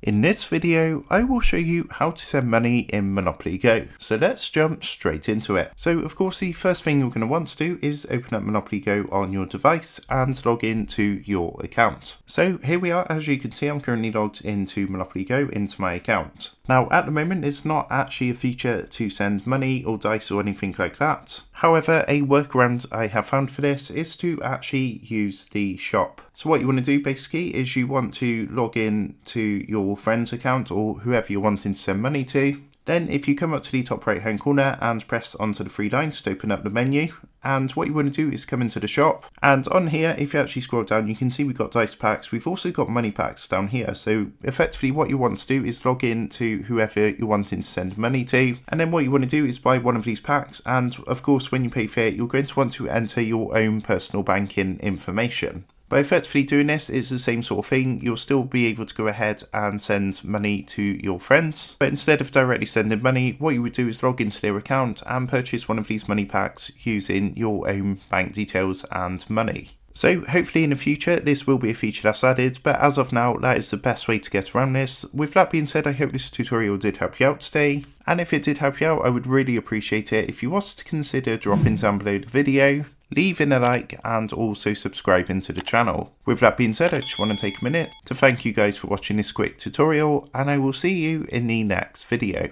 In this video, I will show you how to send money in Monopoly Go. So let's jump straight into it. So of course, the first thing you're going to want to do is open up Monopoly Go on your device and log into your account. So here we are. As you can see, I'm currently logged into Monopoly Go into my account. Now at the moment, it's not actually a feature to send money or dice or anything like that. However, a workaround I have found for this is to actually use the shop. So what you want to do basically is you want to log in to your friend's account or whoever you're wanting to send money to. Then if you come up to the top right hand corner and press onto the three lines to open up the menu, and what you want to do is come into the shop, and on here if you actually scroll down you can see we've got dice packs, we've also got money packs down here. So effectively what you want to do is log in to whoever you're wanting to send money to, and then what you want to do is buy one of these packs, and of course when you pay for it you're going to want to enter your own personal banking information. By effectively doing this, it's the same sort of thing. You'll still be able to go ahead and send money to your friends, but instead of directly sending money, what you would do is log into their account and purchase one of these money packs using your own bank details and money. So hopefully in the future this will be a feature that's added, but as of now that is the best way to get around this. With that being said, I hope this tutorial did help you out today, and if it did help you out I would really appreciate it if you was to consider dropping down below the video, leaving a like and also subscribing to the channel. With that being said, I just want to take a minute to thank you guys for watching this quick tutorial, and I will see you in the next video.